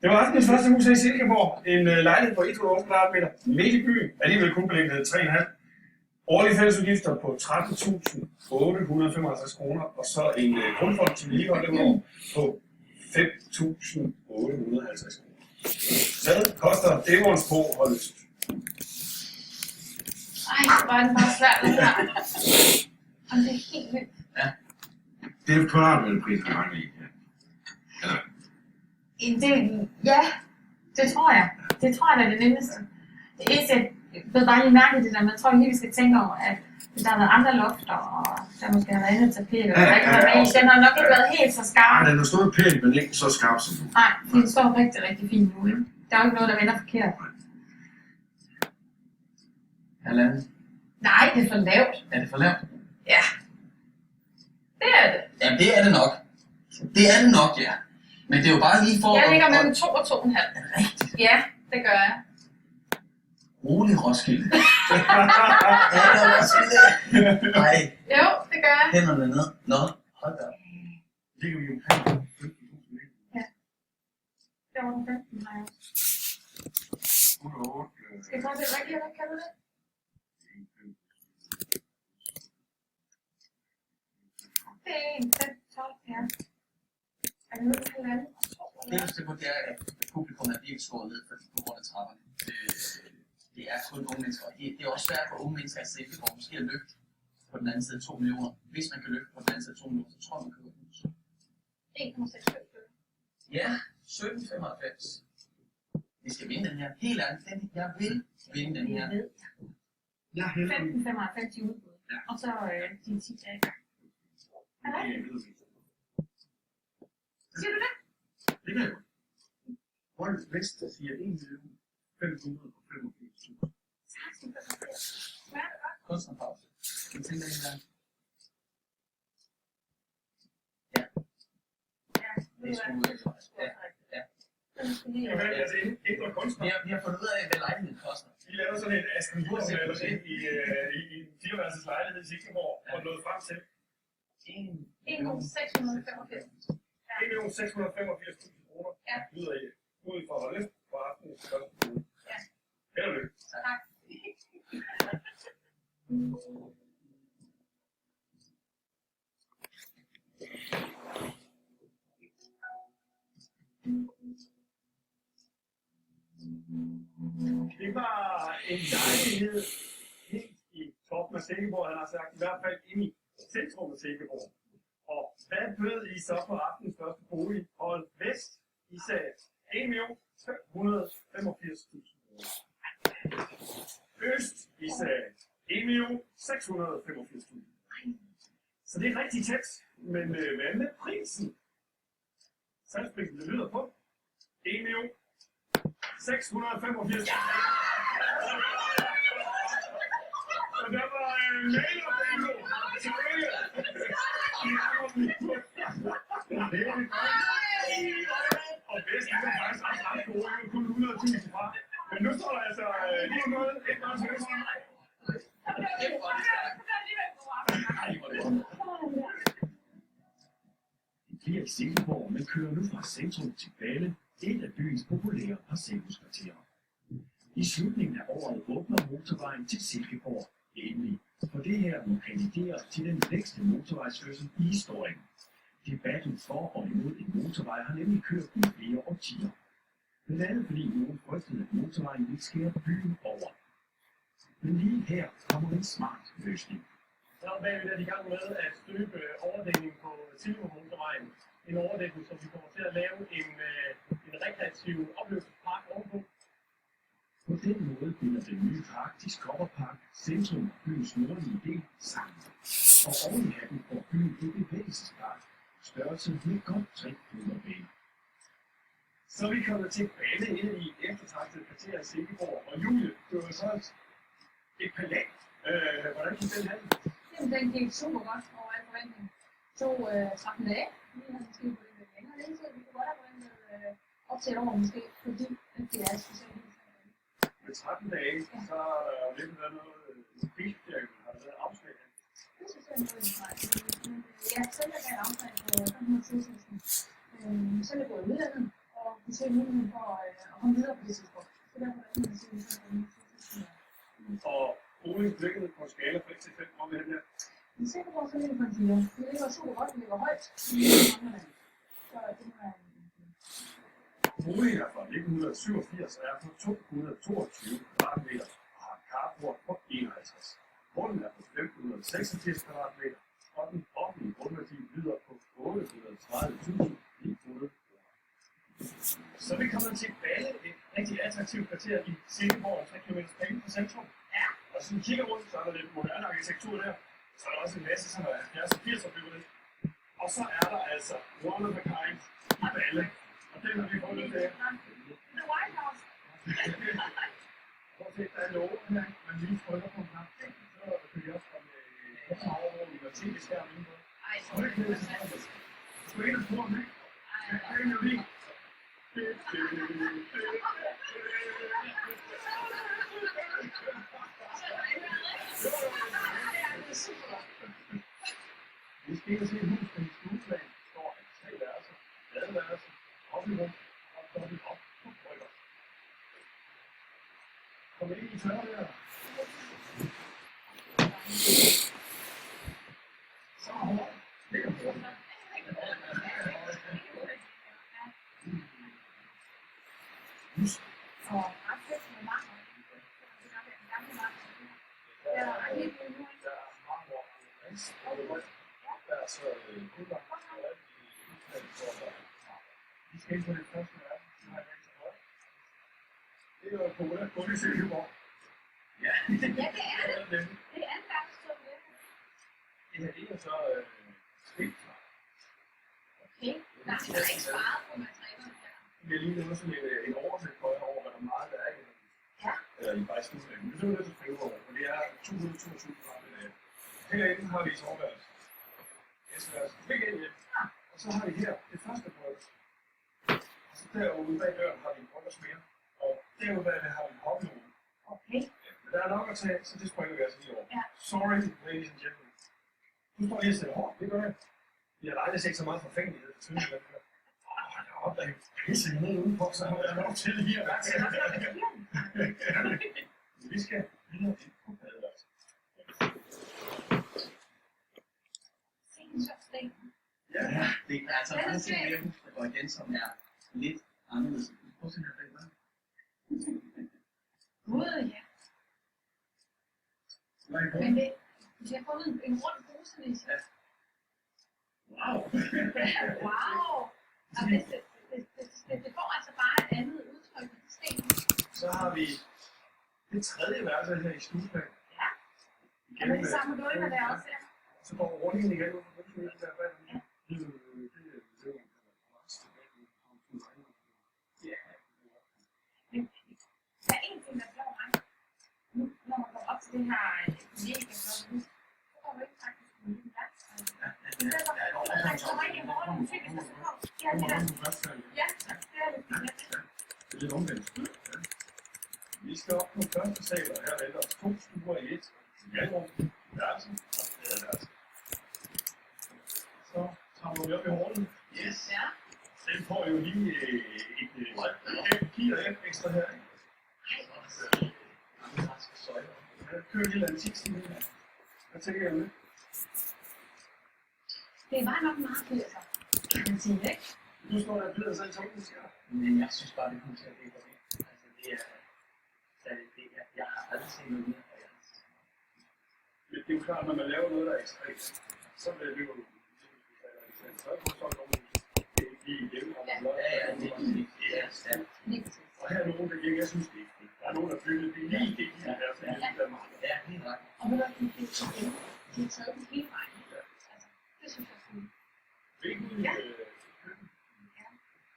Det var aftenens første hus i Silkeborg. En lejlighed på 108 kvadratmeter midt i byen. Alligevel kun beliggenhed 3,5. Årlige fællesudgifter på 13.855 kroner. Og så en grundfond til vedligehold derudover på 5.850 kroner. Hvad koster Devons på holdet? Ej, så var det bare svært det her. Og det er helt vildt. Ja. Det er kvadratmeterpris, der mangler i. Eller? Ja, det tror jeg. Det tror jeg er det nemmeste. Det eneste, jeg ved bare lige mærke det der, men jeg tror lige, vi skal tænke over, at der har været andre lofter, og der måske har været andet tapet, og der ikke har været den har nok ikke været helt så skarp. Nej, den har stået pænt, men ikke så skarp som nu. Nej, den står rigtig, rigtig fint nu, ikke? Der er jo ikke noget, der vender forkert. Halvanden. Nej, det er for lavt. Er det for lavt? Ja. Det er det. Jamen, det er det nok. Det er det nok, ja. Men det er jo bare lige for... Jeg ligger mellem 2 og 2,5. Rigtigt. Ja, det gør jeg. Rolig Roskilde. Ja, der var Roskilde. Nej. Jo, det gør jeg. Hænderne ned. Nå, hold da op. Ligger vi omkring 15.000 meter? Ja. Det var den 15, nej. Skal jeg prøve at se, hvad kalder det? Det er 1, 5, 12, ja. Er det noget, halvanden og 2? Det eneste på, det er, at publikum er virkelig skåret ned på grund af trapperne. Det er kun unge mennesker, og det er også svært for unge mennesker at sætte, hvor måske at løfte på den anden side 2 millioner. Hvis man kan løfte på den anden side 2 millioner, så tror jeg, man kan løfte 1,65. Ja, 17,95. Vi skal vinde den her. Helt ærligt, jeg vil vinde den her. Jeg er helt 15,95 i udbud. Ja. Og så de 10 dage. Siger du det? Det kan jeg godt. Holdet Vest siger 1.585.000. Smager det godt? Kunstnerpause. Jeg tænker en gang. Ja. Det er sgu ud. Ja. Indre kunstner. Vi har fundet ud af, hvad lejligheden koster. Vi lavede sådan et Aston Burr-maleri i en 4-værelses lejlighed i Silkeborg, og nåede frem til 1,685. 1.685.000 kroner. Ja. Lyder I ud fra holdet på aftenens første uge. Ja. Held og lykke. Tak. Det var en lejlighed helt i toppen af Silkeborg, han har sagt, i hvert fald inde i centrum af Silkeborg. Og hvad bød I så på aftenens første bolig? Hold Vest, I sagde 1.585.000 kroner. Øst, I sagde 1.685.000. Så det er rigtig tæt, men hvad med prisen? Salgsprisen, det lyder på 1.685.000. Og der var mail-up bingo. Tillykke. Og bedst er det faktisk også ret gode. Jeg kun 100.000 fra. Men nu står der altså lige noget. Et meget seriøst. Det bliver i Silkeborg, men kører nu fra centrum til Balle, et af byens populære parcelhuskvarterer. I slutningen af året åbner motorvejen til Silkeborg endelig, for det her må kandidere til den længste motorvejsfødsel i historien. Debatten for og imod en motorvej har nemlig kørt i flere årtier. Blandt andet fordi nogen frygtede, at motorvejen ville skære byen over. Men lige her kommer en smart løsning. Så bagved er de i gang med at støbe overdækning på Silkeborg-motorvejen. En overdækning, som vi kommer til at lave en rekreativ oplevelsespark ovenpå. På den måde binder den nye park Discoverpark centrum af byens nordlige del sammen. Og oven i hatten får byen en bevægelsespark, størrelse med godt 3 fodboldbaner. Så er vi kommet til Balle ind i eftertragtede kvarter i Silkeborg. Og Julie, du har så et palæ. Hvordan gik den have? Jamen, den gik super godt over al forventning. 13 dage. Vi har måske på lidt længere levetid. Vi kunne godt have forventet op til et år måske, fordi det er specielt. Med 13 dage, så er der jo lidt været noget prisbjerg, har der været afslag af. Det synes jeg er noget interessant. Ja, selv er der et afslag på 520.000. Selv er gået udlandet, og vi ser muligheden for at komme videre på det tidspunkt. Så derfor er det, at vi ser Og Boeing ligger på en skala fra 1 til 5, hvor vi er her. Vi er sikker på, at så ligger på en 4. Vi ligger super godt, vi ligger højt. Så det må være Boeing er fra 1987 og er på 222 kvadratmeter og har en carport på 51. Grunden er på 1586 kvadratmeter, og den offentlige grundværdi lyder på 830.900 kroner. Så vi kommer til Balle, et rigtig attraktivt kvarter i Silkeborg, 3 km penge fra centrum. Ja. Og hvis vi kigger rundt, så er der lidt moderne arkitektur der. Så er der også en masse, som er 70 og 80 år bygget. Og så er der altså one of a kind i Balle. Og den har vi fundet der. The White House. Prøv at se, der er lågen her. Man lige trykker på en knap. Så kan vi også komme overvågning og tv-skærm indenfor. Ej, så Og det kan vi så. Du skal ind og spore den, ikke? Ja, det er jo lige. Vi skal ind og se et hus med en stueplan. Står af 3 værelser, badeværelser, offentligrum og dobbelt op på brygger. Kom ind i tørre der. Så hårdt. Det er hårdt. Og ret fedt med marmor. Det er en gammel marmor. Ja, og helt vildt nu. Der er marmor og glas. Der er så guldlagt og alt i udklædning for at vi skal ind på det første verden. Det er jo populært kun i Silkeborg. Ja, Ja, det er det. Det er en verdenstur med det. det her det er så skiltræ. Okay, der er ikke sparet på materialerne her. Vi har lige lavet sådan en oversigt for jer over, hvad der meget der er i den. Ja. Eller i bajsnudlæggen. Det er jo lidt at skrive over, for det er 222 kvadratmeter. Herinde har vi soveværelse. Gæsteværelse. Begge ind hjem. Og så har vi her det første brygge. Og så derude bag døren har vi en bryggers mere. Og derude bag har vi en hobbyrum. Okay. Men der er nok at tage, så det springer vi altså lige over. Ja. Sorry, ladies and gentlemen. Du står lige og sætter hårdt, det gør jeg. Vi har aldrig set så meget forfængelighed for tynde den her. Hold da op, der er pisse nede udenpå, så har jeg lov til lige at være til. Vi skal videre ind på badeværelset. Se en sjov sten. Ja, Det er altså mange ting med hus, der går igen, som er lidt anderledes. Prøv at se her bag mig. Gud, ja. hvad er i Men det, de har fundet en rund brusenis. Ja. Wow. Wow. Og det får altså bare et andet udtryk med sten. Så har vi det tredje værelse her i stueplan. Ja. Og med de samme gulve der også her. Så går rundingen igen ud på den der bag. Ja. Men der er en ting, der slår mig. Nu, når man går op til det her mega flotte hus, så går man ikke faktisk med en plads. Men det er så, når man kommer ind i morgen, musik, så kommer ja, det er ja, det er lidt fint. Det er lidt omvendt. Vi skal op på første sal, og her venter 2 stuer i et. Valgrum, værelse og badeværelse. Så tager vi op i hånden. Yes. Ja. Den får jo lige et kilo ekstra her. Jeg kører lige en antikstil her. Hvad tænker jeg med? Det var nok meget fedt, kan man sige, ikke? Nu står der og bider sig i tungen, siger jeg. Men jeg synes bare, det hus her, det er godt. Altså, det er jeg har aldrig set noget mere, og jeg har set Men det er jo klart, når man laver noget, der er ekstremt, så bliver det jo så er det sådan nogle det er ikke lige hjemme, og man ja, det er stærkt. Lige præcis. og her er nogen, der ikke, jeg synes det ikke. Der er nogen, der bygget det lige det i der, så det er meget. Ja, helt ret. Og ved du, de har taget den hele vejen. Altså, det synes jeg er fint. Hvilken køkken? Ja.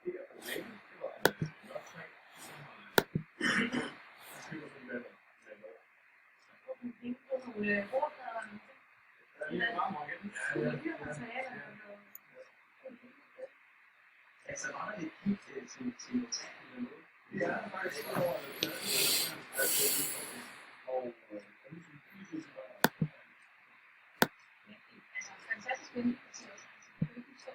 Det er på længe, det var en mørk træ. Jeg køber sådan en Få dem penge på nogle bordplader. der er lige marmor igen. Dyre materialer. Altså, var der lidt hit til metal eller noget? Det er faktisk over og Altså, fantastisk vindelig til os. Det er ikke så.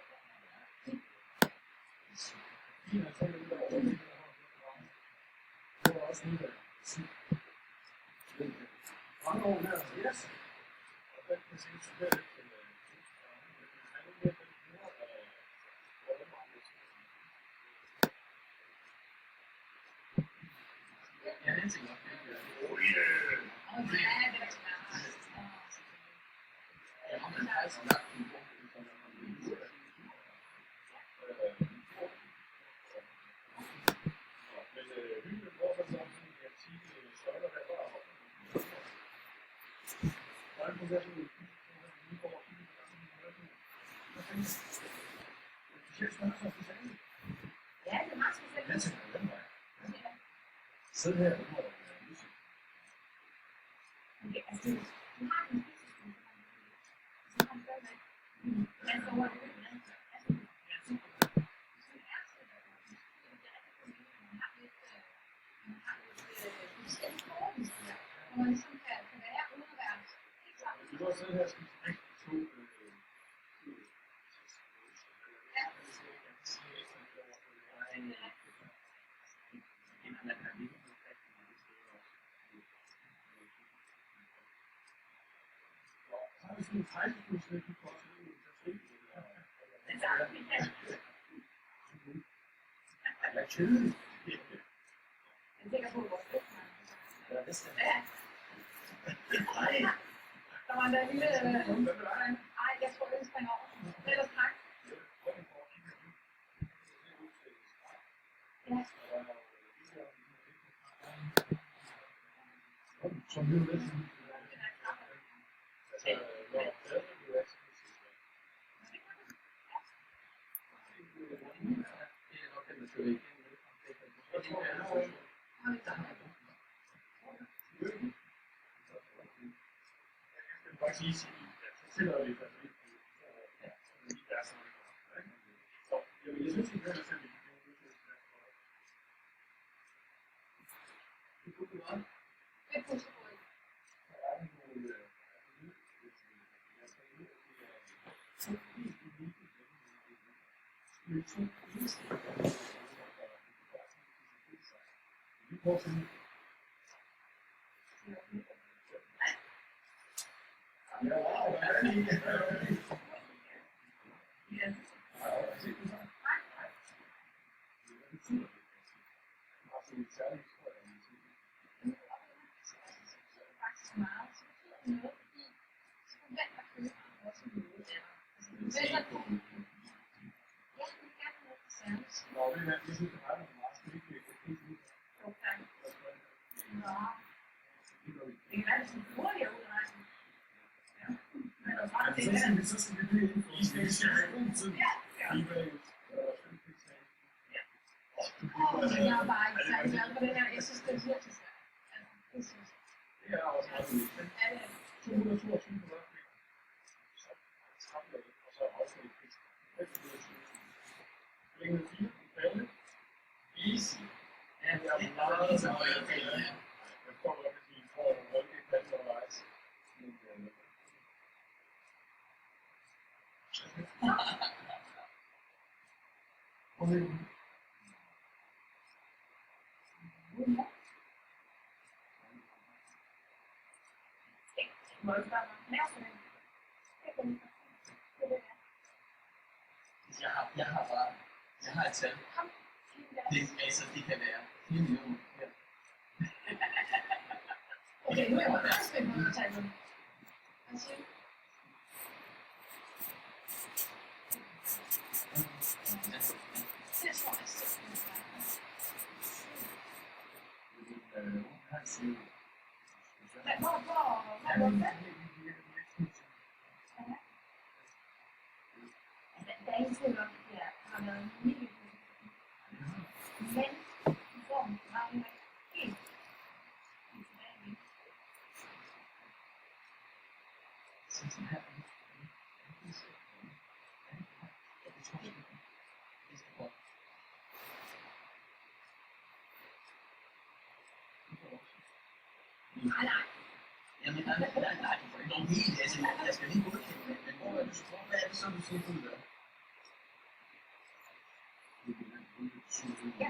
afsnit af 7. Mange år her, yes. Og den kan se tilbage til Ja, det tænker jeg. Ja, men faktisk lagt en bog. Ja, det er meget specielt. Sid her, du må Okay, altså, du har den fysiske, så har den stadigvæk. Men så var det jo ikke. Hvor man ligesom kan være uden at være helt sammen. du kan sidde her og spise rigtig to så har vi sådan en fejlskudslæg, du får også lige en det er kedeligt. Jeg tænker på vores køkken. Ja, det skal Ja. Der var en lille... Ej, jeg tror, den springer over. Ellers tak. Ja. Som vi jo lidt sådan. Faktisk sige, at så tæller vi for det. Der er sådan noget. Så jeg synes, vi kan selv det. Det kunne du godt. Det er pudsebord. Vi prøver sådan. Ja, wow, hvad er det egentlig? Ja. Faktisk meget. Så betyder det noget, fordi så forventer køberen også noget. Altså, du vælger på. Ja, det er gerne noget for service. Nå, det er det, det er ret meget. Skal vi ikke det ud? Okay. Nå. Det kan være, at det er hurtigere udrejsen. Ja. Men der er bare det her. Så skal vi blive inden for is. Vi skal have god tid. Ja. Ja. Jeg er bare ikke særlig glad for det her. Jeg synes, det er virkelig svært. Altså, det synes jeg. Det er også meget vildt. Ja, det er det. 222 kvadratmeter. Så trappen og så afsnit i prisen. 520. Længere 4, falde. Easy. Ja, det er meget så højere til. Jeg får godt, at vi får en rygge kant undervejs. Kom ind. Må jeg spørge mig? Mere for det? Det er kun det. Jeg har et tal. Kom. Det kan være 4 millioner. Ja. Okay, nu er jeg meget spændt på at tage den. Hvad siger du? Det tror jeg simpelthen. Hvor er det? Der er ingen tvivl om, at det har været en lille men i form var det helt tilbage. Nej. Jamen, nej, du får ikke nogen helt, altså, jeg skal lige godkende det, men hvad er det så, du siger, du gør? Ja.